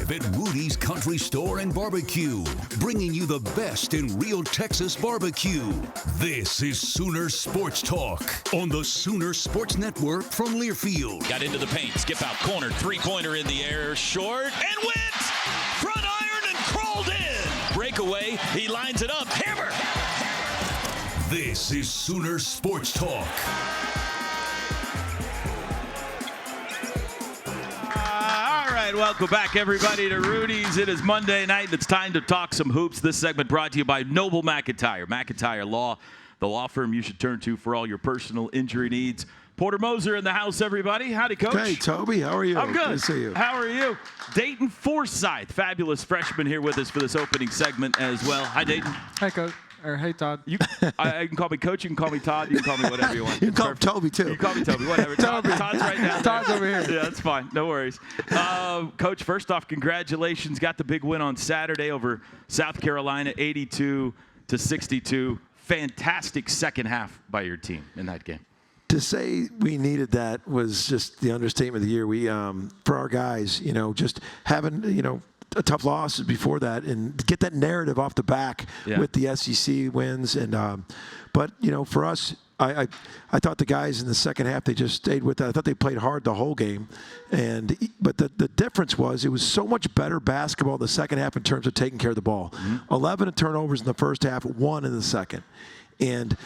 live at Rudy's Country Store and Barbecue, bringing you the best in real Texas barbecue. This is Sooner Sports Talk on the Sooner Sports Network from Learfield. Got into the paint, skip out, corner, three-pointer in the air, short, and went! Front iron and crawled in! Breakaway, he lines it up, hammer! This is Sooner Sports Talk. Welcome back, everybody, to Rudy's. It is Monday night. It's time to talk some hoops. This segment brought to you by Noble McIntyre. McIntyre Law, the law firm you should turn to for all your personal injury needs. Porter Moser in the house, everybody. Howdy, Coach. Hey, Toby. How are you? I'm good. to see you. How are you? Dayton Forsyth, fabulous freshman here with us for this opening segment as well. Hi, Dayton. Hi, Coach. Or hey, Todd. You can call me Coach. You can call me Todd. You can call me whatever you want. You can call him Toby, too. You can call me Toby. Whatever. Todd's right now. Todd's over here. Yeah, that's fine. No worries. Coach, first off, congratulations. Got the big win on Saturday over South Carolina, 82-62. Fantastic second half by your team in that game. To say we needed that was just the understatement of the year. We, for our guys, just having, a tough loss before that and get that narrative off the back with the SEC wins. And but, for us, I thought the guys in the second half, they just stayed with that. I thought they played hard the whole game. But the difference was it was so much better basketball in the second half in terms of taking care of the ball. 11 turnovers in the first half, 1 in the second. And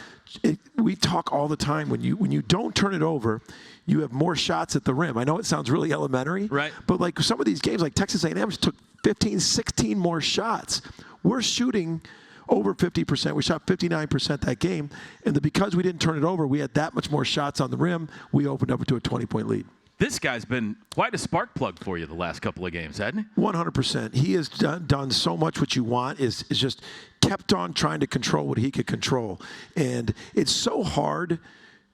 we talk all the time, when you don't turn it over, you have more shots at the rim. I know it sounds really elementary, right? But like some of these games, like Texas A&M took 15, 16 more shots. We're shooting over 50%. We shot 59% that game. And because we didn't turn it over, we had that much more shots on the rim. We opened up to a 20-point lead. This guy's been quite a spark plug for you the last couple of games, hasn't he? 100%. He has done so much. What you want is just kept on trying to control what he could control. And it's so hard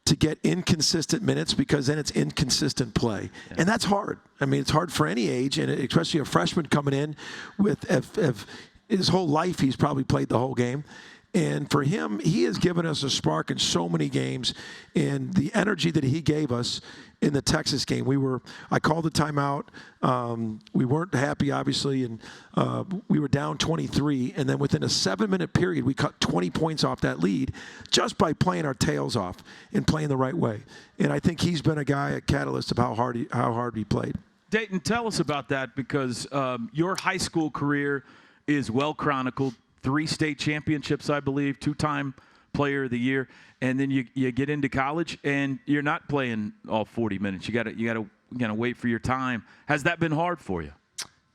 to get inconsistent minutes because then it's inconsistent play. Yeah. And that's hard. I mean, it's hard for any age, and especially a freshman coming in with his whole life, he's probably played the whole game. And for him, he has given us a spark in so many games. And the energy that he gave us in the Texas game, I called the timeout. We weren't happy, obviously, and we were down 23. And then within a 7-minute period, we cut 20 points off that lead just by playing our tails off and playing the right way. And I think he's been a catalyst of how hard he played. Dayton, tell us about that, because your high school career is well chronicled. 3 state championships, I believe, 2-time player of the year, and then you get into college and you're not playing all 40 minutes. You gotta wait for your time. Has that been hard for you?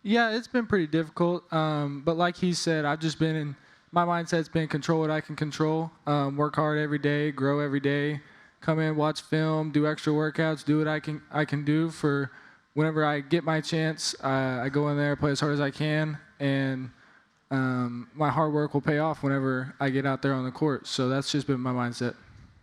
Yeah, it's been pretty difficult. But like he said, I've just been in my mindset's been control what I can control. Work hard every day, grow every day. Come in, watch film, do extra workouts, do what I can do for whenever I get my chance. I go in there, play as hard as I can, and my hard work will pay off whenever I get out there on the court. So that's just been my mindset.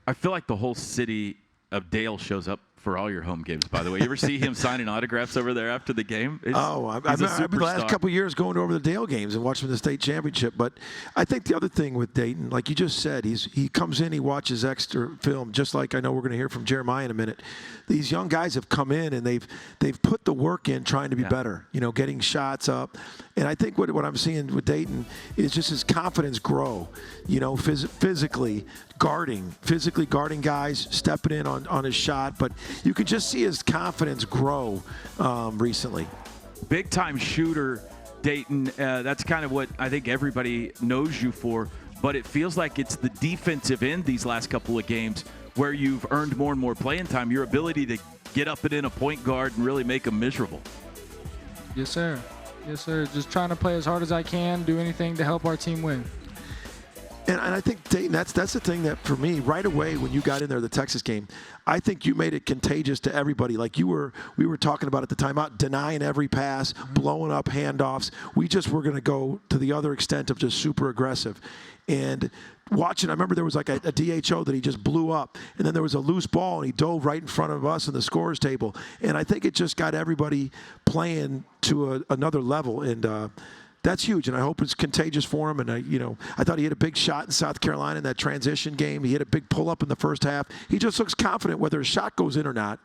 I feel like the whole city of Dale shows up for all your home games, by the way. You ever see him signing autographs over there after the game? I've been the last couple of years going over the Dale games and watching the state championship. But I think the other thing with Dayton, like you just said, he comes in, he watches extra film, just like I know we're going to hear from Jeremiah in a minute. These young guys have come in and they've put the work in trying to be better, getting shots up. And I think what I'm seeing with Dayton is just his confidence grow, physically guarding guys, stepping in on his shot. But you can just see his confidence grow recently. Big-time shooter, Dayton. That's kind of what I think everybody knows you for. But it feels like it's the defensive end these last couple of games where you've earned more and more playing time, your ability to get up and in a point guard and really make them miserable. Yes, sir. Yes, sir. Just trying to play as hard as I can, do anything to help our team win. And I think, Dayton, that's the thing that, for me, right away when you got in there, the Texas game, I think you made it contagious to everybody. Like we were talking about at the timeout, denying every pass, blowing up handoffs. We just were going to go to the other extent of just super aggressive. And watching, I remember there was like a DHO that he just blew up, and then there was a loose ball, and he dove right in front of us in the scorer's table. And I think it just got everybody playing to another level. And that's huge, and I hope it's contagious for him. And I thought he hit a big shot in South Carolina in that transition game. He hit a big pull-up in the first half. He just looks confident whether his shot goes in or not.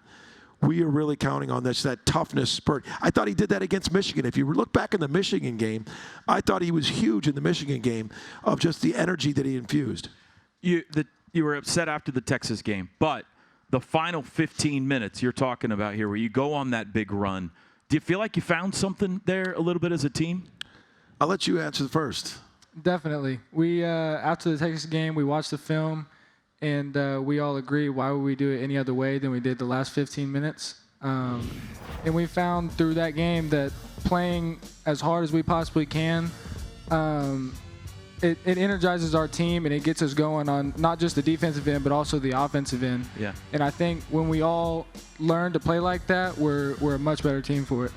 we are really counting on that toughness spurt. I thought he did that against Michigan. If you look back in the Michigan game, I thought he was huge in the Michigan game of just the energy that he infused. You were upset after the Texas game, but the final 15 minutes you're talking about here where you go on that big run, do you feel like you found something there a little bit as a team? I'll let you answer first. Definitely. We after the Texas game, we watched the film, and we all agree, why would we do it any other way than we did the last 15 minutes? And we found through that game that playing as hard as we possibly can, it energizes our team and it gets us going on not just the defensive end but also the offensive end. Yeah. And I think when we all learn to play like that, we're a much better team for it.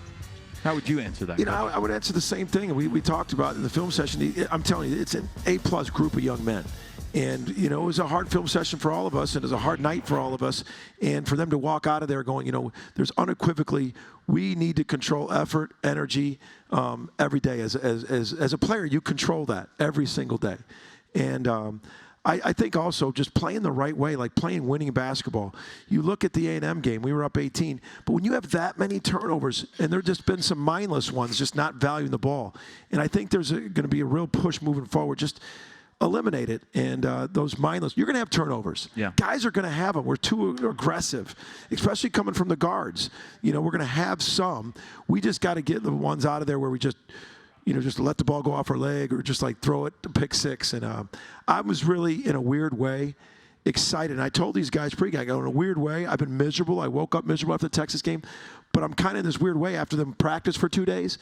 How would you answer that? You know, I would answer the same thing. We talked about in the film session. I'm telling you, it's an A-plus group of young men. And, you know, it was a hard film session for all of us, and it was a hard night for all of us. And for them to walk out of there going, you know, there's unequivocally, we need to control effort, energy every day. As a player, you control that every single day. And I think also just playing the right way, like playing winning basketball. You look at the A&M game, we were up 18, but when you have that many turnovers, and there have just been some mindless ones, just not valuing the ball. And I think there's going to be a real push moving forward. Just eliminate it, and those mindless. You're going to have turnovers. Yeah. Guys are going to have them. We're too aggressive, especially coming from the guards. You know, we're going to have some. We just got to get the ones out of there where we just, you know, just let the ball go off our leg or just like throw it to pick six. And I was really, in a weird way, excited. And I told these guys pregame, I go, in a weird way, I've been miserable. I woke up miserable after the Texas game, but I'm kind of in this weird way after them practice for 2 days.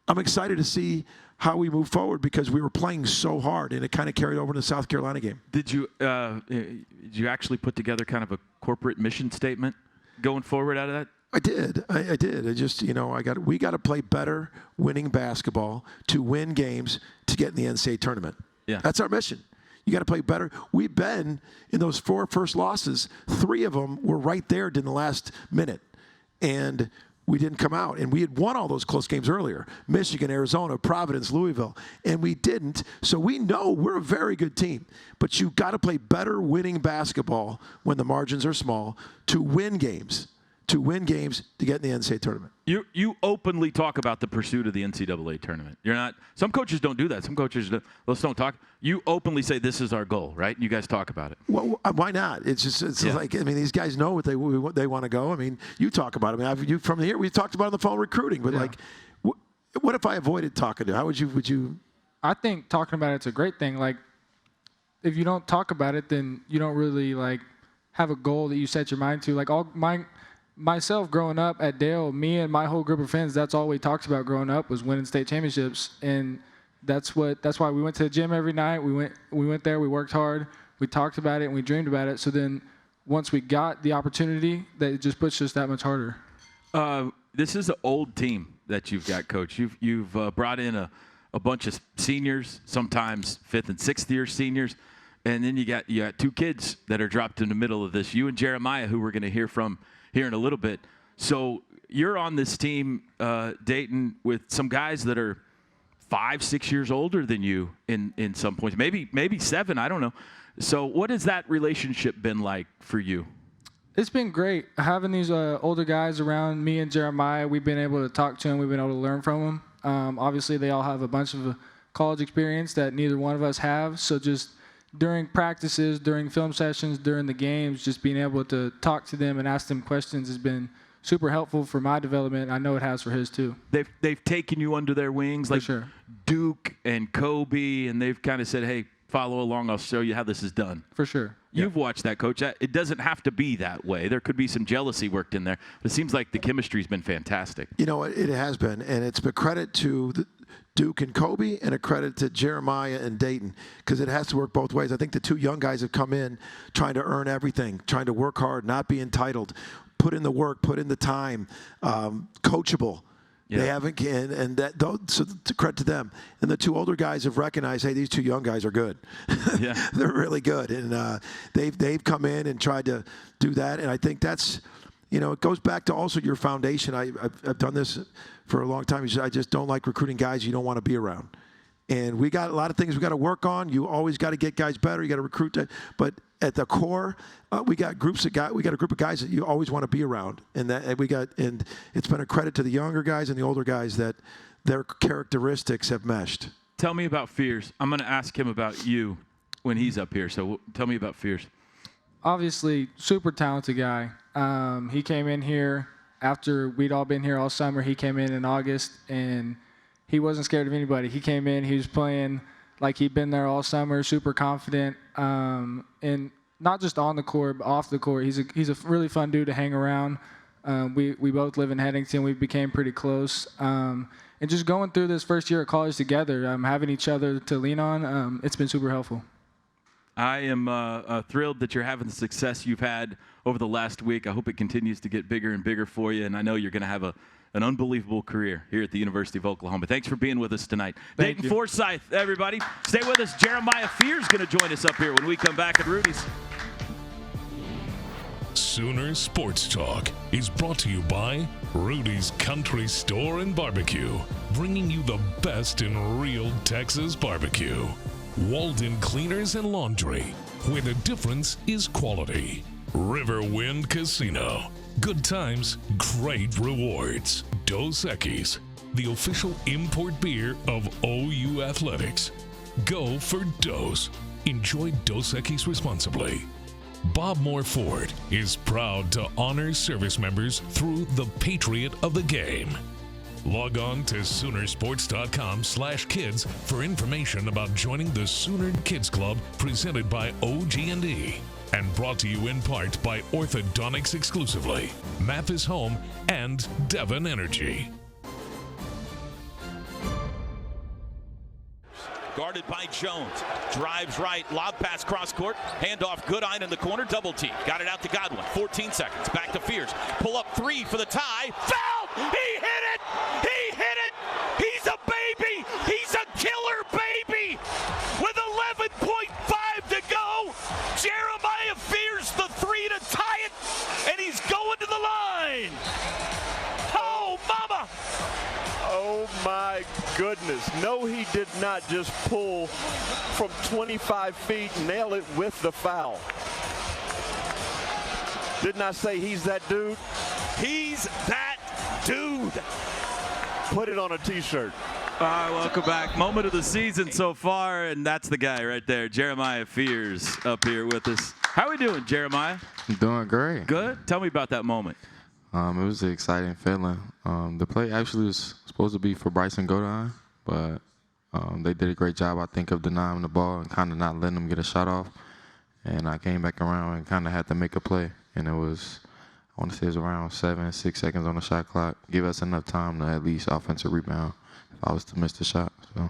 I'm excited to see how we move forward because we were playing so hard, and it kind of carried over to the South Carolina game. Did you actually put together kind of a corporate mission statement going forward out of that? I did. I did. I just, you know, we got to play better winning basketball to win games to get in the NCAA tournament. Yeah. That's our mission. You got to play better. We've been in those 4 first losses. 3 of them were right there in the last minute. And we didn't come out. And we had won all those close games earlier. Michigan, Arizona, Providence, Louisville. And we didn't. So we know we're a very good team. But you got to play better winning basketball when the margins are small to win games. To win games to get in the NCAA tournament. You openly talk about the pursuit of the NCAA tournament. You're not. Some coaches don't do that. Some coaches don't talk. You openly say this is our goal, right? You guys talk about it. Well, why not? It's like, I mean, these guys know what they want to go. I mean, you talk about it. I mean, from here we've talked about it on the phone recruiting, but like, what if I avoided talking to you? How would you? I think talking about it's a great thing. Like, if you don't talk about it, then you don't really like have a goal that you set your mind to. Like myself growing up at Dale, me and my whole group of friends, that's all we talked about growing up was winning state championships. And that's why we went to the gym every night. We went there, we worked hard, we talked about it, and we dreamed about it. So then once we got the opportunity, that it just pushed us that much harder. This is an old team that you've got, Coach. You've brought in a bunch of seniors, sometimes 5th and 6th year seniors. And then you got 2 kids that are dropped in the middle of this. You and Jeremiah, who we're going to hear from here in a little bit. So you're on this team, Dayton, with some guys that are 5, 6 years older than you in some points, maybe 7, I don't know. So what has that relationship been like for you? It's been great. Having these older guys around me and Jeremiah, we've been able to talk to them. We've been able to learn from them. Obviously, they all have a bunch of college experience that neither one of us have. So just during practices, during film sessions, during the games, just being able to talk to them and ask them questions has been super helpful for my development. I know it has for his too. They've taken you under their wings, like sure. Duke and Kobe, and they've kind of said, hey, follow along. I'll show you how this is done. For sure. You've watched that, Coach. It doesn't have to be that way. There could be some jealousy worked in there, but it seems like the chemistry's been fantastic. You know, it has been, and it's a credit to Duke and Kobe and a credit to Jeremiah and Dayton because it has to work both ways. I think the 2 young guys have come in trying to earn everything, trying to work hard, not be entitled, put in the work, put in the time, coachable. Yeah. They haven't, and that, so to credit to them. And the 2 older guys have recognized, hey, these 2 young guys are good. Yeah. They're really good, and they've come in and tried to do that. And I think that's, you know, it goes back to also your foundation. I've done this for a long time. I just don't like recruiting guys you don't want to be around. And we got a lot of things we got to work on. You always got to get guys better. You got to recruit, but at the core, we got groups of guys. We got a group of guys that you always want to be around, and it's been a credit to the younger guys and the older guys that their characteristics have meshed. Tell me about Fears. I'm going to ask him about you when he's up here. So tell me about Fears. Obviously, super talented guy. He came in here after we'd all been here all summer. He came in August, and he wasn't scared of anybody. He came in, he was playing like he'd been there all summer, super confident, and not just on the court, but off the court. He's a really fun dude to hang around. We both live in Headington. We became pretty close. And just going through this first year of college together, having each other to lean on, it's been super helpful. I am thrilled that you're having the success you've had over the last week. I hope it continues to get bigger and bigger for you, and I know you're going to have an unbelievable career here at the University of Oklahoma. Thanks for being with us tonight. Thank Dayton you. Forsyth, everybody. Stay with us. Jeremiah Fears going to join us up here when we come back at Rudy's. Sooner Sports Talk is brought to you by Rudy's Country Store and Barbecue, bringing you the best in real Texas barbecue. Walden Cleaners and Laundry, where the difference is quality. Riverwind Casino, good times, great rewards. Dos Equis, the official import beer of OU Athletics. Go for Dos. Enjoy Dos Equis responsibly. Bob Moore Ford is proud to honor service members through the Patriot of the Game. Log on to Soonersports.com/kids for information about joining the Sooner Kids Club presented by OG&E and brought to you in part by Orthodontics exclusively, Mathis Home, and Devon Energy. Guarded by Jones. Drives right. Lob pass cross court. Handoff. Goodine in the corner. Double team. Got it out to Godwin. 14 seconds. Back to Fears. Pull up three for the tie. Foul! He hit it! He hit it! He's a baby! He's a killer baby! With 11.5 to go, Jeremiah Fears the three to tie it, and he's going to the line. Oh, mama! Oh my goodness. No, he did not just pull from 25 feet and nail it with the foul. Didn't I say he's that dude? He's that dude. Put it on a t-shirt. All right, welcome back. Moment of the season so far, and that's the guy right there, Jeremiah Fears, up here with us. How are we doing, Jeremiah? I'm doing great. Good? Tell me about that moment. It was an exciting feeling. The play actually was supposed to be for Bryson Goodine, but they did a great job, I think, of denying the ball and kind of not letting him get a shot off. And I came back around and kind of had to make a play. And it was, I want to say it was around 6 seconds on the shot clock. Give us enough time to at least offensive rebound if I was to miss the shot. So.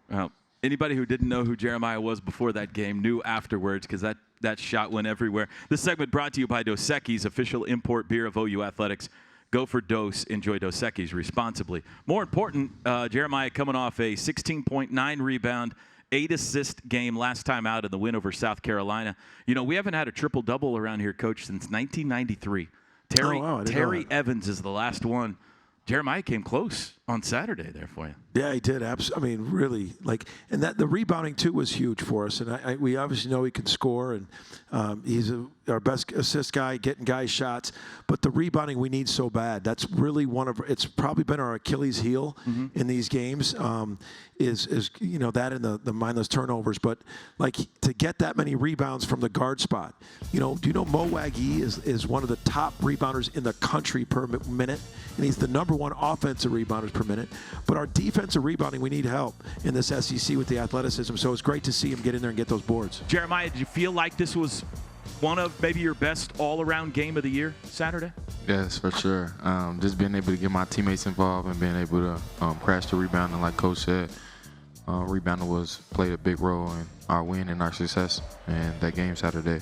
Well, anybody who didn't know who Jeremiah was before that game knew afterwards, because that shot went everywhere. This segment brought to you by Dos Equis, official import beer of OU Athletics. Go for Dos. Enjoy Dos Equis responsibly. More important, Jeremiah coming off a 16.9 rebound, 8-assist game last time out in the win over South Carolina. You know, we haven't had a triple-double around here, Coach, since 1993. Terry Evans is the last one. Jeremiah came close on Saturday there for you. Yeah, he did. I mean, really, and that the rebounding too was huge for us. And we obviously know he can score, and he's our best assist guy, getting guys shots. But the rebounding we need so bad. That's really it's probably been our Achilles heel in these games. Is that and the mindless turnovers. But to get that many rebounds from the guard spot, do you know Mo Wagee is one of the top rebounders in the country per minute, and he's the number one offensive rebounders per minute. But our defensive rebounding, we need help in this SEC with the athleticism. So it's great to see him get in there and get those boards. Jeremiah, did you feel like this was one of maybe your best all-around game of the year Saturday? Yes, for sure. Just being able to get my teammates involved and being able to crash the rebounding, like Coach said. Rebounding played a big role in our win and our success in that game Saturday.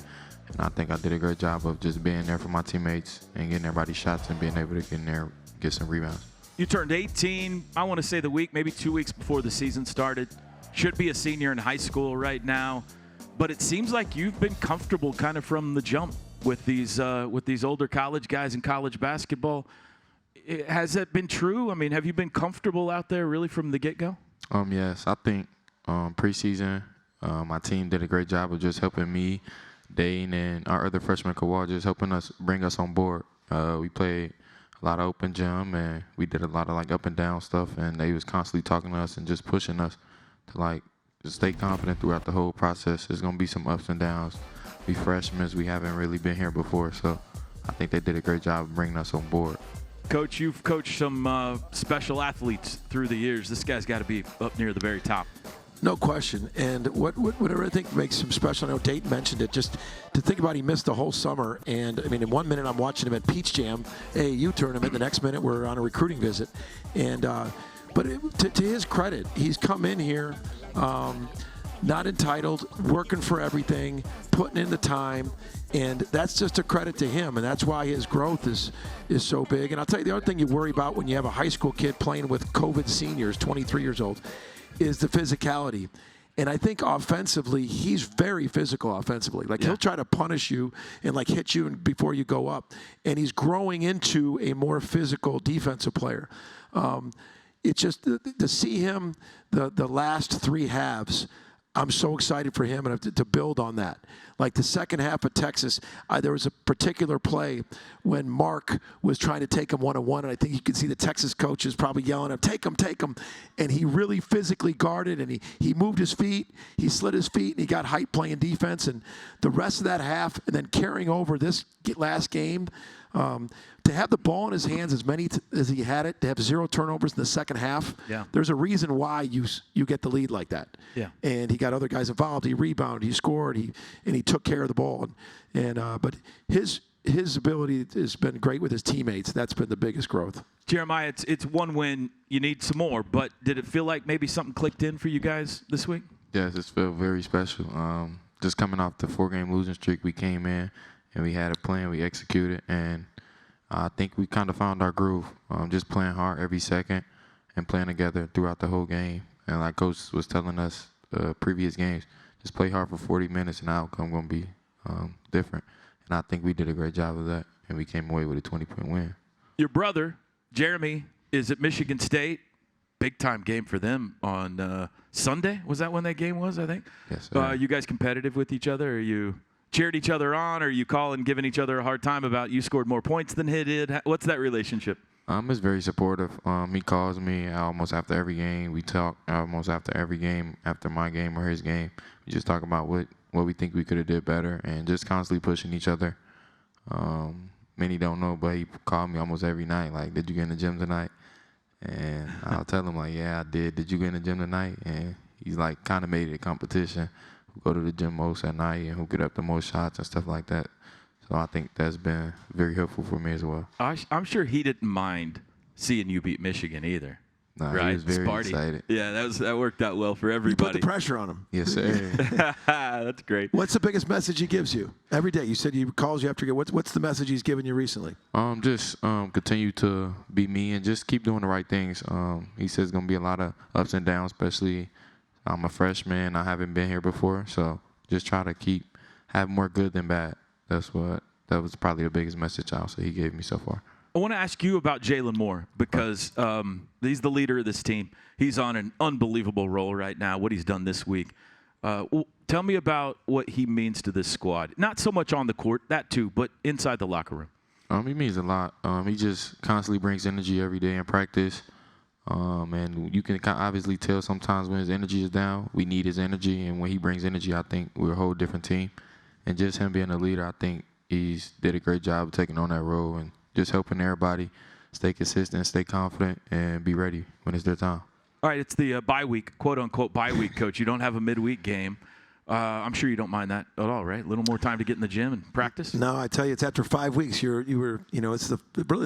And I think I did a great job of just being there for my teammates and getting everybody shots and being able to get in there, get some rebounds. You turned 18, I want to say the week, maybe 2 weeks before the season started. Should be a senior in high school right now. But it seems like you've been comfortable kind of from the jump with these older college guys in college basketball. Has that been true? I mean, have you been comfortable out there really from the get-go? Yes, I think preseason my team did a great job of just helping me Dane and our other freshman Kawhi just helping us bring us on board. We played a lot of open gym, and we did a lot of like up and down stuff, and they was constantly talking to us and just pushing us to like just stay confident throughout the whole process. There's gonna be some ups and downs. We freshmen, we haven't really been here before, so I think they did a great job of bringing us on board. Coach, you've coached some special athletes through the years. This guy's got to be up near the very top. No question. And whatever I think makes him special, I know Dayton mentioned it, just to think about he missed the whole summer. And, I mean, in 1 minute I'm watching him at Peach Jam, AAU tournament. The next minute we're on a recruiting visit. And but to his credit, he's come in here not entitled, working for everything, putting in the time. And that's just a credit to him, and that's why his growth is so big. And I'll tell you, the other thing you worry about when you have a high school kid playing with COVID seniors, 23 years old, is the physicality. And I think offensively, he's very physical offensively. Like, he'll try to punish you and, like, hit you before you go up. And he's growing into a more physical defensive player. It's just to see him the last three halves, I'm so excited for him and to build on that. Like the second half of Texas, there was a particular play when Mark was trying to take him one-on-one, and I think you could see the Texas coaches probably yelling at him, take him. And he really physically guarded, and he moved his feet, he slid his feet, and he got hype playing defense. And the rest of that half, and then carrying over this last game, to have the ball in his hands as he had it, to have 0 turnovers in the second half, there's a reason why you get the lead like that. Yeah. And he got other guys involved. He rebounded, he scored, and he took care of the ball. But his ability has been great with his teammates. That's been the biggest growth. Jeremiah, it's one win. You need some more. But did it feel like maybe something clicked in for you guys this week? Yes, it felt very special. Just coming off the 4-game losing streak, we came in and we had a plan. We executed, and I think we kind of found our groove. Just playing hard every second and playing together throughout the whole game. And like Coach was telling us previous games, just play hard for 40 minutes and the outcome going to be different. And I think we did a great job of that, and we came away with a 20-point win. Your brother, Jeremy, is at Michigan State. Big-time game for them on Sunday. Was that when that game was, I think? Yes, sir. You guys competitive with each other? Are you cheered each other on? Or are you calling, giving each other a hard time about you scored more points than he did? What's that relationship? He's very supportive. He calls me almost after every game. We talk almost after every game, after my game or his game. We just talk about what we think we could have did better, and just constantly pushing each other. Many don't know, but he called me almost every night, like, did you get in the gym tonight? And I'll tell him, like, yeah, I did. Did you get in the gym tonight? And he's, like, kind of made it a competition. Who go to the gym most at night and who get up the most shots and stuff like that. So I think that's been very helpful for me as well. I'm sure he didn't mind seeing you beat Michigan either. No, right? He was very Sparty. excited. Yeah, that worked out well for everybody. You put the pressure on him. Yes, sir. That's great. What's the biggest message he gives you every day? You said he calls you after you. What's the message he's given you recently? Just continue to be me and just keep doing the right things. He says it's going to be a lot of ups and downs, especially I'm a freshman. I haven't been here before, so just try to have more good than bad. That was probably the biggest message also he gave me so far. I want to ask you about Jalen Moore because he's the leader of this team. He's on an unbelievable roll right now, what he's done this week. Tell me about what he means to this squad. Not so much on the court, that too, but inside the locker room. He means a lot. He just constantly brings energy every day in practice. And you can obviously tell sometimes when his energy is down, we need his energy. And when he brings energy, I think we're a whole different team. And just him being a leader, I think he's did a great job of taking on that role and just helping everybody stay consistent, stay confident, and be ready when it's their time. All right, it's the bye week, quote-unquote bye week, Coach. You don't have a midweek game. I'm sure you don't mind that at all, right? A little more time to get in the gym and practice? No, I tell you, it's after 5 weeks. It's really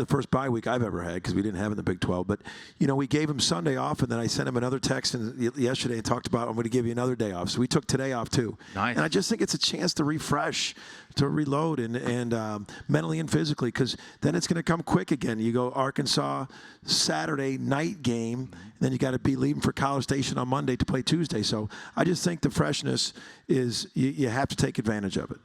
the first bye week I've ever had because we didn't have it in the Big 12. But, we gave him Sunday off, and then I sent him another text yesterday and talked about I'm going to give you another day off. So we took today off, too. Nice. And I just think it's a chance to refresh, to reload, and mentally and physically, because then it's going to come quick again. You go Arkansas Saturday night game, and then you got to be leaving for College Station on Monday to play Tuesday. So I just think the freshness is you have to take advantage of it.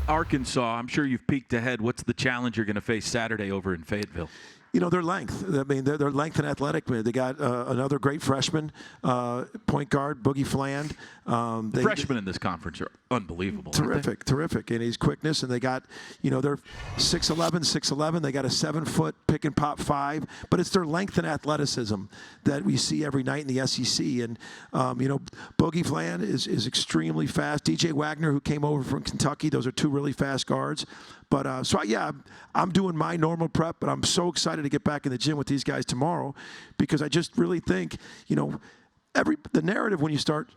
Arkansas, I'm sure you've peeked ahead. What's the challenge you're going to face Saturday over in Fayetteville? their length. I mean, their length and athletic. They got another great freshman, point guard, Boogie Fland. Freshmen in this conference are unbelievable. Terrific. And his quickness, and they got, they're 6'11". They got a 7-foot pick and pop 5, but it's their length and athleticism that we see every night in the SEC. And, Boogie Fland is extremely fast. DJ Wagner, who came over from Kentucky, those are 2 really fast guards. But I'm doing my normal prep, but I'm so excited to get back in the gym with these guys tomorrow because I just really think, the narrative when you start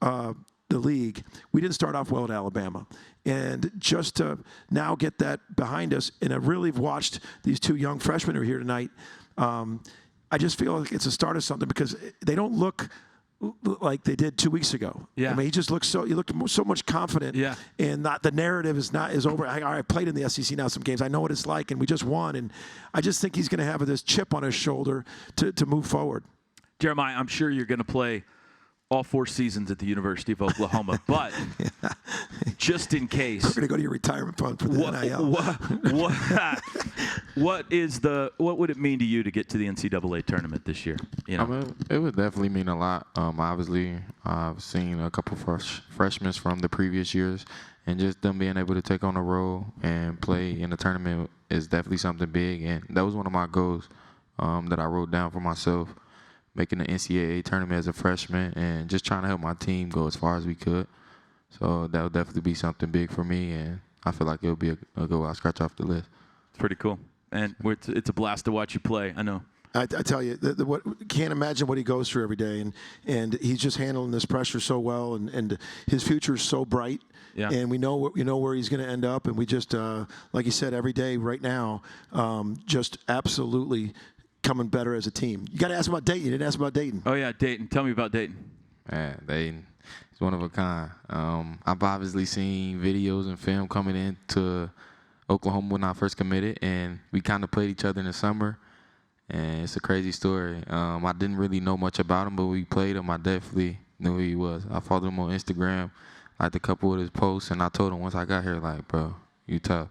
the league, we didn't start off well at Alabama. And just to now get that behind us, and I really have watched these 2 young freshmen who are here tonight, I just feel like it's a start of something because they don't look like they did 2 weeks ago. Yeah. I mean, he looked so much confident. Yeah. And the narrative is over. I played in the SEC now some games. I know what it's like, and we just won. And I just think he's going to have this chip on his shoulder to move forward. Jeremiah, I'm sure you're going to play all 4 seasons at the University of Oklahoma, but just in case, we're going to go to your retirement fund for the NIL. What would it mean to you to get to the NCAA tournament this year? I mean, it would definitely mean a lot. Obviously, I've seen a couple freshmen from the previous years, and just them being able to take on a role and play in the tournament is definitely something big. And that was one of my goals that I wrote down for myself, making the NCAA tournament as a freshman and just trying to help my team go as far as we could. So that would definitely be something big for me, and I feel like it'll be a goal I'll scratch off the list. It's pretty cool. And it's a blast to watch you play, I know. I tell you, can't imagine what he goes through every day, and he's just handling this pressure so well, and his future is so bright. Yeah. And we know where he's going to end up, and we just, like you said, every day right now, just absolutely coming better as a team. You got to ask about Dayton. You didn't ask about Dayton. Oh yeah, Dayton. Tell me about Dayton. Man, Dayton is one of a kind. I've obviously seen videos and film coming into Oklahoma when I first committed, and we kind of played each other in the summer. And it's a crazy story. I didn't really know much about him, but we played him. I definitely knew who he was. I followed him on Instagram, liked a couple of his posts, and I told him once I got here, like, bro, you tough.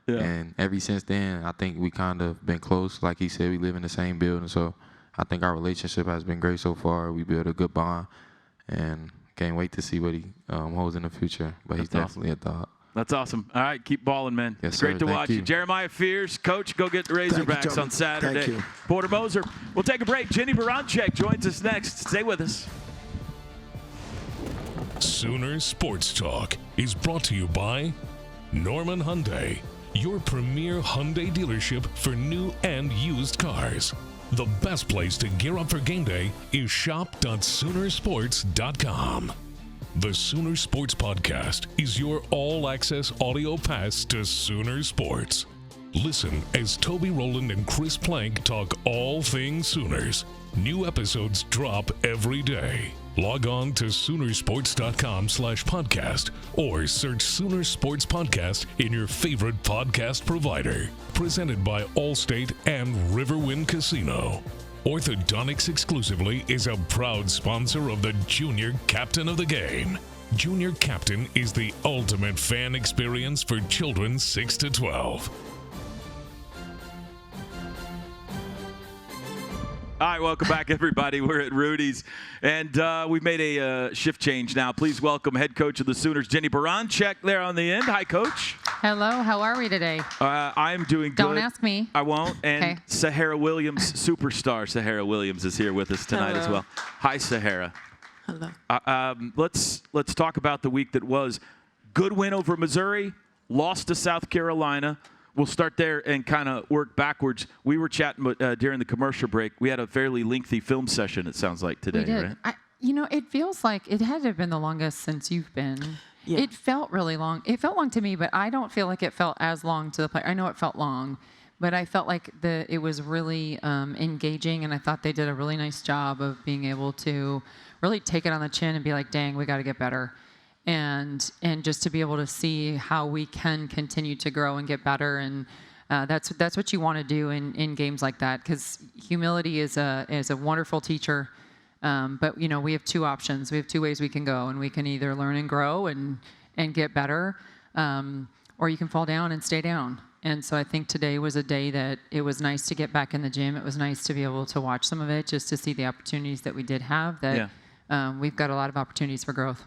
Yeah. And ever since then, I think we kind of been close. Like he said, we live in the same building, so I think our relationship has been great so far. We built a good bond, and can't wait to see what he holds in the future. But he's definitely a dog. That's awesome. All right, keep balling, man. Yes, it's great sir. to watch you. Jeremiah Fears, coach, go get the Razorbacks on Saturday. Thank you. Porter Moser. We'll take a break. Jenny Baranczyk joins us next. Stay with us. Sooner Sports Talk is brought to you by Norman Hyundai, your premier Hyundai dealership for new and used cars. The best place to gear up for game day is shop.soonersports.com. The Sooner Sports Podcast is your all-access audio pass to Sooner Sports. Listen as Toby Rowland and Chris Plank talk all things Sooners. New episodes drop every day. Log on to Soonersports.com/podcast or search Sooner Sports Podcast in your favorite podcast provider. Presented by Allstate and Riverwind Casino. Orthodontics Exclusively is a proud sponsor of the Junior Captain of the Game. Junior Captain is the ultimate fan experience for children 6 to 12. All right, welcome back, everybody. We're at Rudy's, and we've made a shift change now. Please welcome head coach of the Sooners, Jenny Baranczyk, there on the end. Hi, Coach. Hello. How are we today? I'm doing good. Don't ask me. I won't. And Okay. Sahara Williams, superstar Sahara Williams, is here with us tonight as well. Hi, Sahara. Hello. Let's talk about the week that was. Good win over Missouri, lost to South Carolina. We'll start there and kind of work backwards. We were chatting during the commercial break. We had a fairly lengthy film session, it sounds like, today, We did. right? It feels like it had to have been the longest since you've been. Yeah. It felt really long. It felt long to me, but I don't feel like it felt as long to the player. I know it felt long, but I felt like it was really engaging, and I thought they did a really nice job of being able to really take it on the chin and be like, dang, we got to get better. And just to be able to see how we can continue to grow and get better, and that's what you want to do in games like that, because humility is a wonderful teacher, but we have two options. We have two ways we can go, and we can either learn and grow and get better, or you can fall down and stay down. And so I think today was a day that it was nice to get back in the gym. It was nice to be able to watch some of it, just to see the opportunities that we did have, that we've got a lot of opportunities for growth.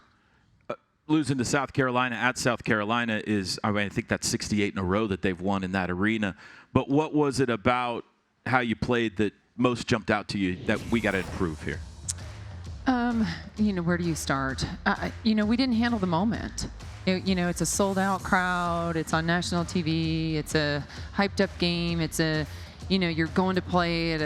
Losing to South Carolina at South Carolina is, I think that's 68 in a row that they've won in that arena. But what was it about how you played that most jumped out to you that we got to improve here? Where do you start? We didn't handle the moment. It's a sold-out crowd. It's on national TV. It's a hyped-up game. It's you're going to play at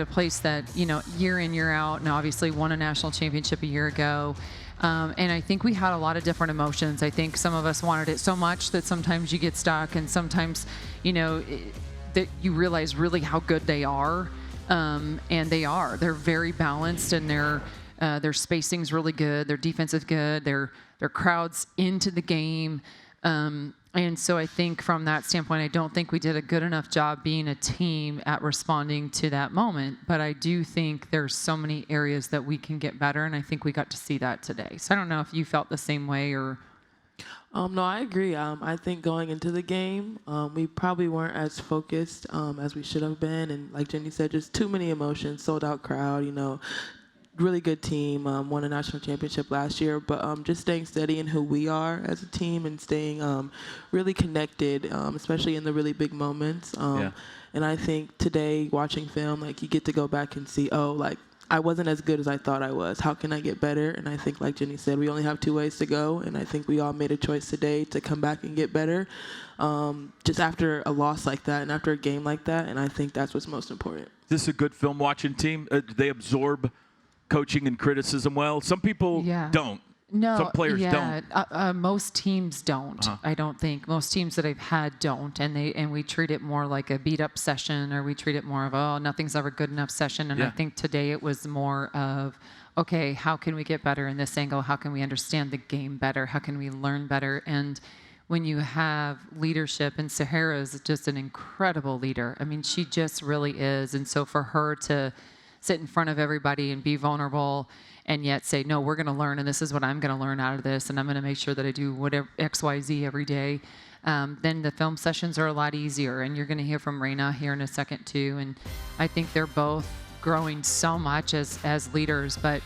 a place that, year in, year out, and obviously won a national championship a year ago. And I think we had a lot of different emotions. I think some of us wanted it so much that sometimes you get stuck, and sometimes, that you realize really how good they are. And they are. They're very balanced, and their spacing's really good. Their defense is good. Their crowd's into the game. And so I think from that standpoint, I don't think we did a good enough job being a team at responding to that moment. But I do think there's so many areas that we can get better, and I think we got to see that today. So I don't know if you felt the same way or... No, I agree. I think going into the game, we probably weren't as focused as we should have been. And like Jenny said, just too many emotions, sold-out crowd, really good team, won a national championship last year, but just staying steady in who we are as a team and staying really connected, especially in the really big moments. And I think today, watching film, you get to go back and see, I wasn't as good as I thought I was. How can I get better? And I think, like Jenny said, we only have 2 ways to go, and I think we all made a choice today to come back and get better just after a loss like that and after a game like that, and I think that's what's most important. Is this a good film-watching team? Do they absorb coaching and criticism well? Some people don't. No, some players don't. Most teams don't. I don't think most teams that I've had don't, and we treat it more like a beat-up session, or we treat it more of nothing's ever good enough session. And I think today it was more of, okay, how can we get better in this angle? How can we understand the game better? How can we learn better? And when you have leadership, and Sahara is just an incredible leader. I mean, she just really is. And so for her to sit in front of everybody and be vulnerable and yet say, no, we're going to learn, and this is what I'm going to learn out of this, and I'm going to make sure that I do whatever X, Y, Z every day, then the film sessions are a lot easier. And you're going to hear from Raina here in a second too. And I think they're both growing so much as leaders. But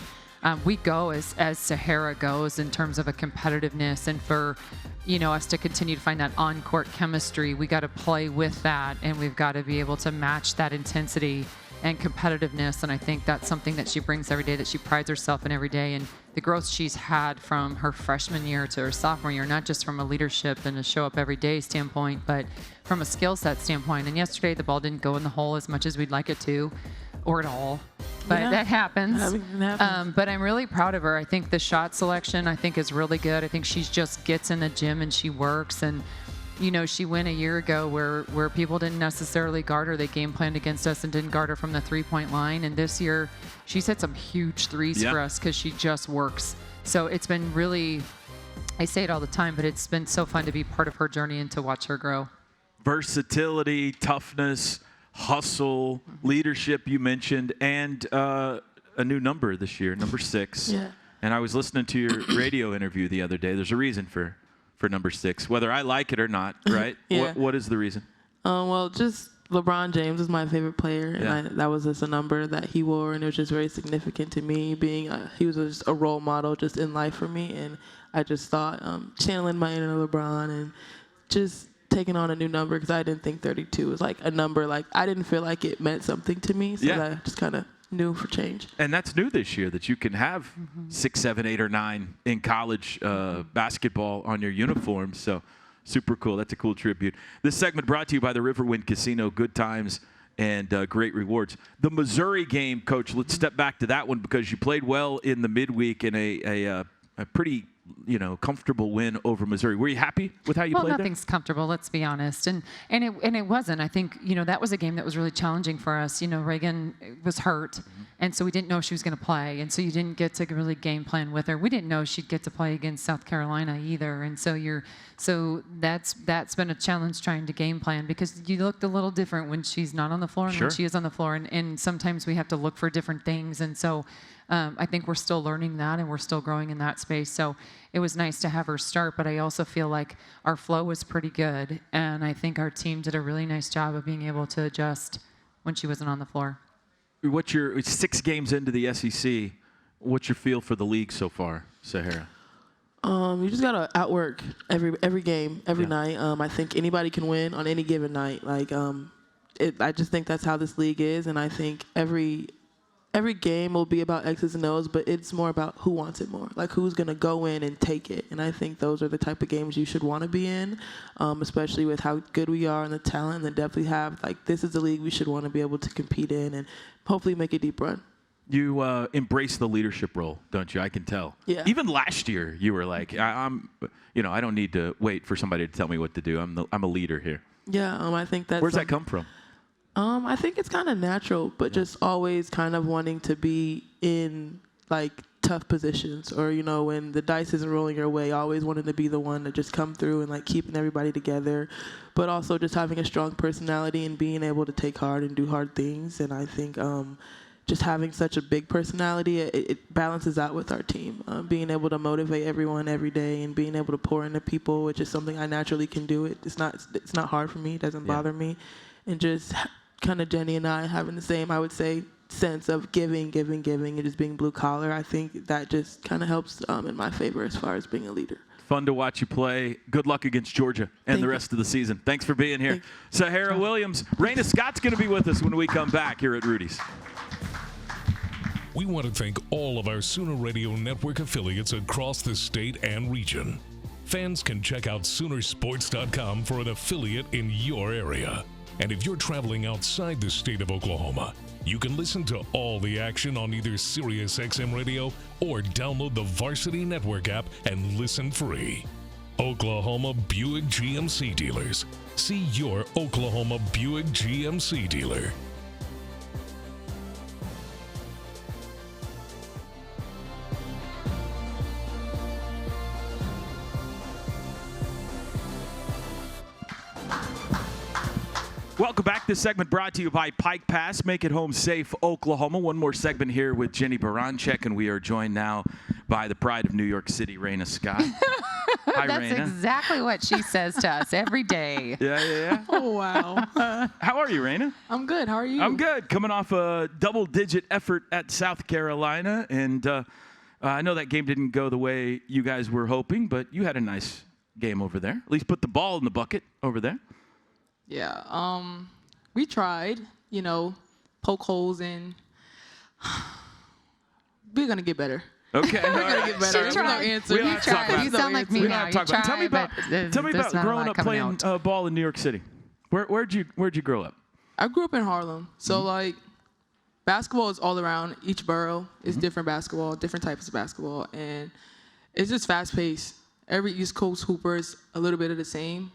we go as Sahara goes in terms of a competitiveness, and for us to continue to find that on-court chemistry, we got to play with that, and we've got to be able to match that intensity and competitiveness. And I think that's something that she brings every day, that she prides herself in every day. And the growth she's had from her freshman year to her sophomore year, not just from a leadership and a show up every day standpoint, but from a skill set standpoint. And yesterday the ball didn't go in the hole as much as we'd like it to, or at all. But that happens. But I'm really proud of her. I think the shot selection, I think, is really good. I think she just gets in the gym and she works. And she went a year ago where people didn't necessarily guard her. They game planned against us and didn't guard her from the three-point line. And this year, she's hit some huge threes for us because she just works. So it's been really, I say it all the time, but it's been so fun to be part of her journey and to watch her grow. Versatility, toughness, hustle, leadership you mentioned, and a new number this year, number 6. Yeah. And I was listening to your radio interview the other day. There's a reason for number 6, whether I like it or not, right? What is the reason? Well, just LeBron James is my favorite player, and that was just a number that he wore, and it was just very significant to me. He was just a role model just in life for me, and I just thought channeling my inner LeBron and just taking on a new number, because I didn't think 32 was like a number. I didn't feel like it meant something to me, so I just kind of knew for change. And that's new this year, that you can have 6, 7, 8, or 9 in college basketball on your uniform. So super cool. That's a cool tribute. This segment brought to you by the Riverwind Casino. Good times and great rewards. The Missouri game, Coach, let's step back to that one, because you played well in the midweek in a pretty comfortable win over Missouri. Were you happy with how you played there? Well, nothing's comfortable, let's be honest. And it wasn't. I think, that was a game that was really challenging for us. Reagan was hurt, and so we didn't know if she was going to play. And so you didn't get to really game plan with her. We didn't know she'd get to play against South Carolina either. And so that's been a challenge trying to game plan, because you looked a little different when she's not on the floor and when she is on the floor. And sometimes we have to look for different things. And so I think we're still learning that, and we're still growing in that space. So it was nice to have her start, but I also feel like our flow was pretty good, and I think our team did a really nice job of being able to adjust when she wasn't on the floor. What's your 6 games into the SEC? What's your feel for the league so far, Sahara? You just gotta outwork every game, every night. I think anybody can win on any given night. Like, I just think that's how this league is, and I think every game will be about X's and O's, but it's more about who wants it more, like who's gonna go in and take it. And I think those are the type of games you should want to be in, especially with how good we are and the talent and the depth we have. Like, this is the league we should want to be able to compete in and hopefully make a deep run. You embrace the leadership role, don't you? I can tell. Yeah. Even last year, you were like, I don't need to wait for somebody to tell me what to do. I'm a leader here. Yeah, I think that's. Where's that come from? I think it's kind of natural, but just always kind of wanting to be in like tough positions, or when the dice isn't rolling your way, always wanting to be the one to just come through and like keeping everybody together, but also just having a strong personality and being able to take hard and do hard things. And I think just having such a big personality, it balances out with our team. Being able to motivate everyone every day and being able to pour into people, which is something I naturally can do. It's not hard for me. It doesn't bother me. And just kind of Jenny and I having the same, I would say, sense of giving, and just being blue collar. I think that just kind of helps in my favor as far as being a leader. Fun to watch you play. Good luck against Georgia and the rest of the season. Thanks for being here. Sahara Williams. Raina Scott's going to be with us when we come back here at Rudy's. We want to thank all of our Sooner Radio Network affiliates across the state and region. Fans can check out Soonersports.com for an affiliate in your area. And if you're traveling outside the state of Oklahoma, you can listen to all the action on either SiriusXM Radio or download the Varsity Network app and listen free. Oklahoma Buick GMC dealers. See your Oklahoma Buick GMC dealer. Welcome back. This segment brought to you by Pike Pass. Make it home safe, Oklahoma. One more segment here with Jenny Baranczyk, and we are joined now by the pride of New York City, Raina Scott. Hi, That's Raina. exactly what she says to us every day. Yeah. Oh, wow. How are you, Raina? I'm good. How are you? I'm good. Coming off a double-digit effort at South Carolina, and I know that game didn't go the way you guys were hoping, but you had a nice game over there. At least put the ball in the bucket over there. Yeah, we tried, poke holes in. We're going to get better. Okay. We're going to get better. She tried. You tried. You sound like me now. You tried, Tell me about growing up playing ball in New York City. Where'd you grow up? I grew up in Harlem. So, basketball is all around. Each borough is different basketball, different types of basketball. And it's just fast-paced. Every East Coast hooper is a little bit of the same.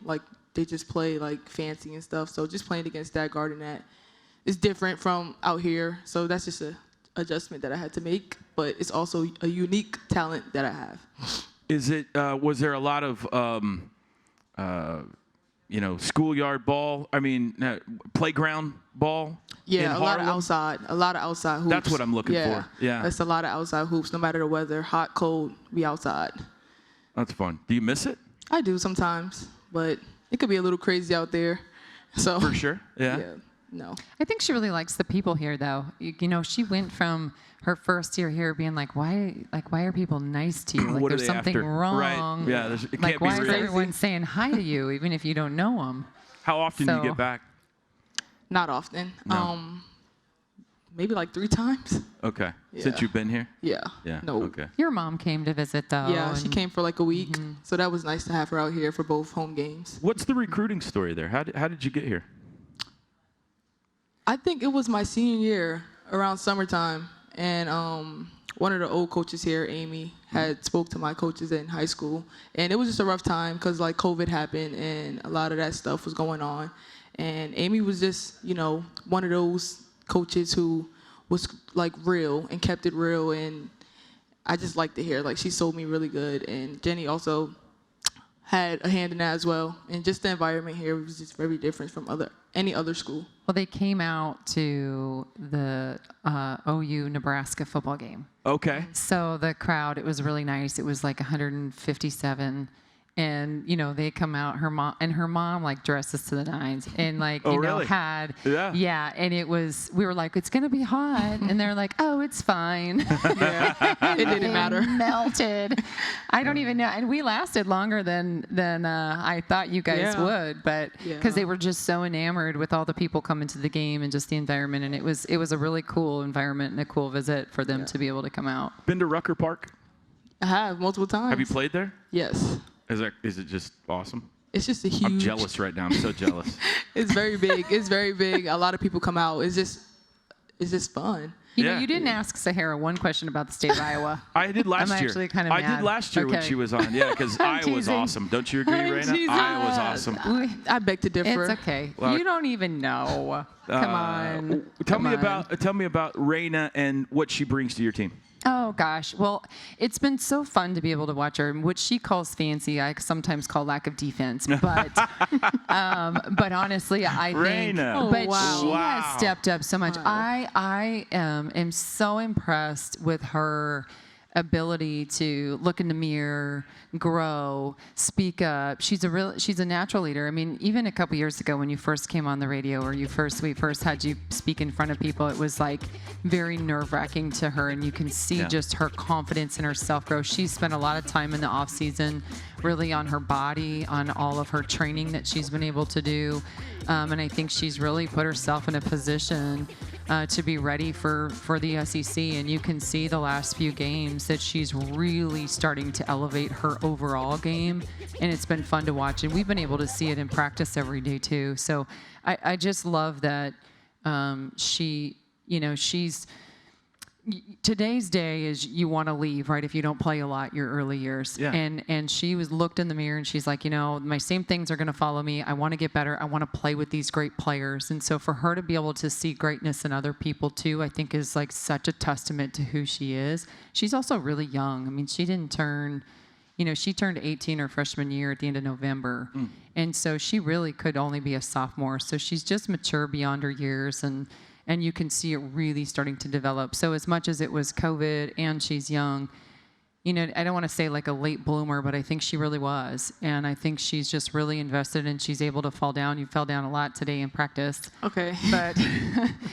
They just play fancy and stuff. So just playing against that Garden is different from out here. So that's just a adjustment that I had to make. But it's also a unique talent that I have. Is it? Was there a lot of schoolyard ball? I mean, playground ball. Yeah, in a lot Harlem? of outside hoops. That's what I'm looking for. Yeah, it's a lot of outside hoops. No matter the weather, hot, cold, we outside. That's fun. Do you miss it? I do sometimes, but it could be a little crazy out there. So for sure. Yeah. No. I think she really likes the people here, though. She went from her first year here being why are people nice to you? What there's are they something after? wrong. Right. Yeah. It can't why be is real. everyone saying hi to you, even if you don't know them? How often do you get back? Not often. No. Maybe 3 times. Okay. Yeah. Since you've been here? Yeah. Yeah. No. Okay. Your mom came to visit, though. Yeah, she came for a week. So that was nice to have her out here for both home games. What's the recruiting story there? How did you get here? I think it was my senior year around summertime. And one of the old coaches here, Amy, had spoke to my coaches in high school. And it was just a rough time because COVID happened and a lot of that stuff was going on. And Amy was just, one of those coaches who was real and kept it real, and I just liked to hear she sold me really good. And Jenny also had a hand in that as well, and just the environment here was just very different from any other school. Well, they came out to the OU OU Nebraska football game. Okay. So the crowd, it was really nice. It was like 157. And, you know, they come out, her mom like dresses to the nines and like, Oh, you know, really? had, Yeah. and it was, we were like, it's going to be hot. And they're like, oh, it's fine. It didn't matter. Melted. I don't even know. And we lasted longer than I thought you guys Yeah. would, but because they were just so enamored with all the people coming to the game and just the environment. And it was a really cool environment and a cool visit for them to be able to come out. Been to Rucker Park? I have multiple times. Have you played there? Yes. Is it just awesome? It's just a huge. I'm jealous right now. I'm so jealous. It's very big. It's very big. A lot of people come out. It's just fun. You know, you didn't ask Sahara one question about the state of Iowa. I did last year. I'm actually kind of I mad. did last year when Okay. she was on. Yeah, because I'm Iowa was teasing. awesome. Don't you agree, I'm Raina? teasing. Iowa was awesome. I beg to differ. It's okay. Well, you don't even know. Come on. Tell me on. about Raina and what she brings to your team. Oh gosh, well, it's been so fun to be able to watch her. What she calls fancy, I sometimes call lack of defense. But honestly, I think, Raina. but wow. she Wow. has stepped up so much. Wow. I am so impressed with her ability to look in the mirror, grow, speak up. She's a natural leader. I mean, even a couple years ago when you first came on the radio or we first had you speak in front of people, it was like very nerve-wracking to her, and you can see just her confidence and her self-growth. She's spent a lot of time in the off season really on her body, on all of her training that she's been able to do. And I think she's really put herself in a position to be ready for the SEC. And you can see the last few games that she's really starting to elevate her overall game. And it's been fun to watch. And we've been able to see it in practice every day, too. So I just love that she's today's day is you want to leave, right? If you don't play a lot your early years. Yeah. And she looked in the mirror and she's like, you know, my same things are going to follow me. I want to get better. I want to play with these great players. And so for her to be able to see greatness in other people too, I think is like such a testament to who she is. She's also really young. I mean, she turned 18 her freshman year at the end of November. And so she really could only be a sophomore. So she's just mature beyond her years, and you can see it really starting to develop. So as much as it was COVID and she's young, you know, I don't want to say like a late bloomer, but I think she really was. And I think she's just really invested, and she's able to fall down. You fell down a lot today in practice. Okay. But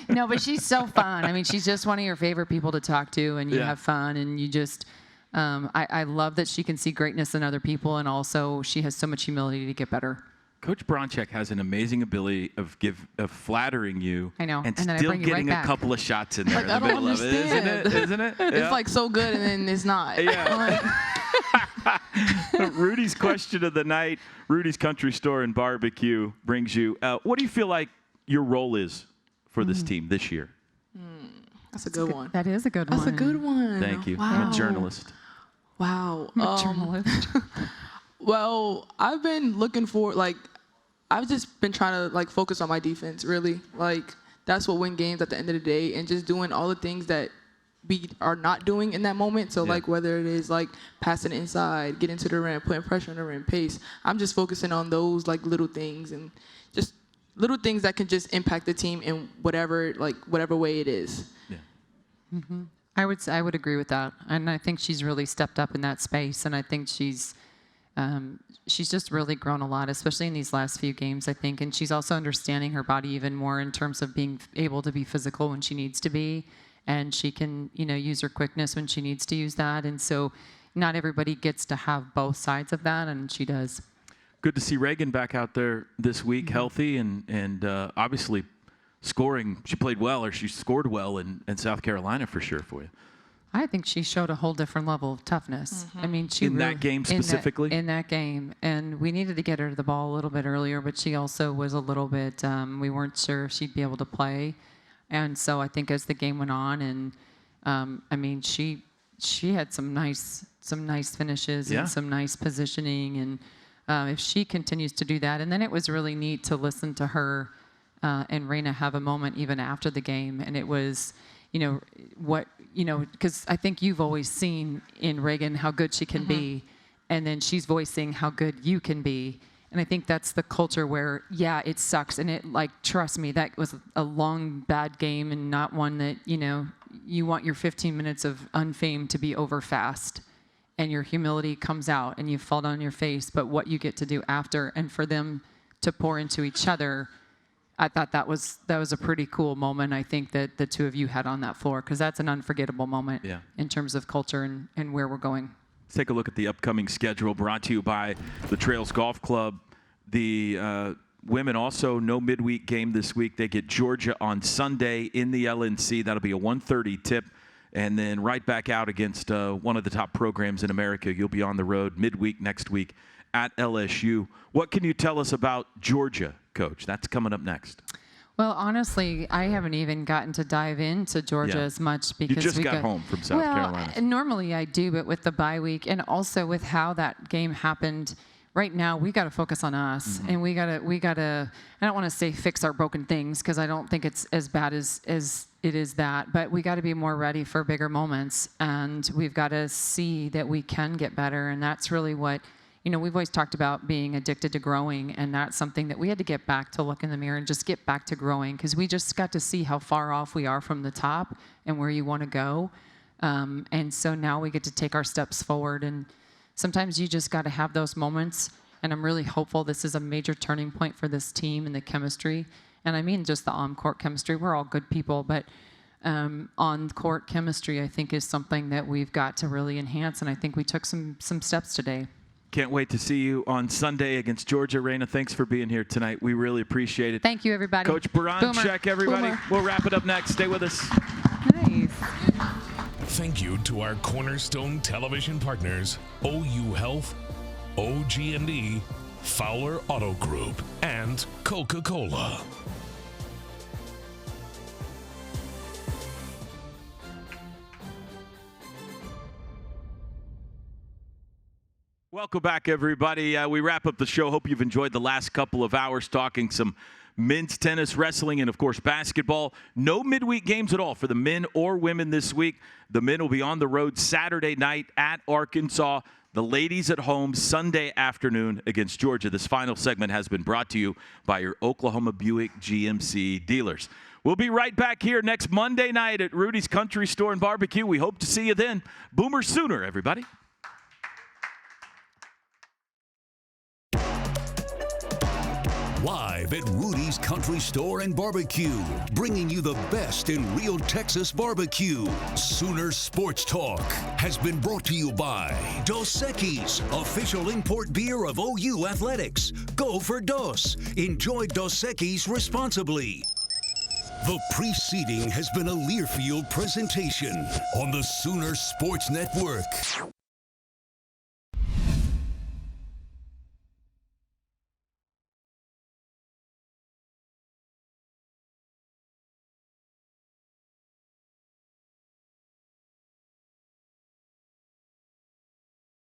no, but she's so fun. I mean, she's just one of your favorite people to talk to, and you have fun, and you just, I love that she can see greatness in other people, and also she has so much humility to get better. Coach Bronchek has an amazing ability of flattering you. I know. And And then I still bring you right getting a back. couple of shots in there Like, in the I don't middle of it, understand. isn't it? It's like so good and then it's not. Yeah. Rudy's question of the night. Rudy's Country Store and Barbecue brings you. What do you feel like your role is for this team this year? That's a good one. That is a good one. That's a good one. Thank you. Wow. I'm a journalist. Wow. Journalist. Well, I've been looking for, like, I've just been trying to, like, focus on my defense, really. Like, that's what win games at the end of the day, and just doing all the things that we are not doing in that moment. So, like, whether it is, like, passing inside, getting to the rim, putting pressure on the rim, pace, I'm just focusing on those, like, little things and just little things that can just impact the team in whatever way it is. Yeah. Mm-hmm. I would agree with that, and I think she's really stepped up in that space, and I think she's just really grown a lot, especially in these last few games, I think, and she's also understanding her body even more in terms of being able to be physical when she needs to be, and she can, you know, use her quickness when she needs to use that, and so not everybody gets to have both sides of that, and she does. Good to see Reagan back out there this week, healthy and obviously scoring. She played well, or she scored well in South Carolina for sure for you. I think she showed a whole different level of toughness. I mean, she In that game specifically? In that game. And we needed to get her to the ball a little bit earlier, but she also was a little bit, we weren't sure if she'd be able to play. And so I think as the game went on, and I mean, she had some nice finishes and some nice positioning. And if she continues to do that, and then it was really neat to listen to her and Raina have a moment even after the game. And it was, because I think you've always seen in Reagan how good she can be, and then she's voicing how good you can be. And I think that's the culture where, yeah, it sucks. And it, like, trust me, that was a long, bad game and not one that, you want your 15 minutes of unfame to be over fast, and your humility comes out and you fall down on your face, but what you get to do after, and for them to pour into each other, I thought that was a pretty cool moment. I think that the two of you had on that floor, because that's an unforgettable moment in terms of culture and where we're going. Let's take a look at the upcoming schedule brought to you by the Trails Golf Club. The women also, no midweek game this week. They get Georgia on Sunday in the LNC. That'll be a 1:30 tip. And then right back out against one of the top programs in America. You'll be on the road midweek next week at LSU. What can you tell us about Georgia, Coach? That's coming up next. Well, honestly, I haven't even gotten to dive into Georgia as much because you just got home from South Carolina. Normally I do, but with the bye week and also with how that game happened, right now we got to focus on us, and we gotta. I don't want to say fix our broken things, because I don't think it's as bad as it is that, but we got to be more ready for bigger moments, and we've got to see that we can get better, and that's really what. We've always talked about being addicted to growing, and that's something that we had to get back to look in the mirror and just get back to growing, because we just got to see how far off we are from the top and where you want to go. And so now we get to take our steps forward, and sometimes you just got to have those moments, and I'm really hopeful this is a major turning point for this team and the chemistry. And I mean just the on-court chemistry. We're all good people, but on-court chemistry, I think, is something that we've got to really enhance, and I think we took some steps today. Can't wait to see you on Sunday against Georgia. Raina, thanks for being here tonight. We really appreciate it. Thank you, everybody. Coach Baranczyk, everybody. Boomer. We'll wrap it up next. Stay with us. Nice. Thank you to our cornerstone television partners, OU Health, OG&E, Fowler Auto Group, and Coca-Cola. Welcome back, everybody. We wrap up the show. Hope you've enjoyed the last couple of hours talking some men's tennis, wrestling, and, of course, basketball. No midweek games at all for the men or women this week. The men will be on the road Saturday night at Arkansas. The ladies at home Sunday afternoon against Georgia. This final segment has been brought to you by your Oklahoma Buick GMC dealers. We'll be right back here next Monday night at Rudy's Country Store and Barbecue. We hope to see you then. Boomer Sooner, everybody. Live at Rudy's Country Store and Barbecue, bringing you the best in real Texas barbecue. Sooner Sports Talk has been brought to you by Dos Equis, official import beer of OU Athletics. Go for Dos. Enjoy Dos Equis responsibly. The preceding has been a Learfield presentation on the Sooner Sports Network.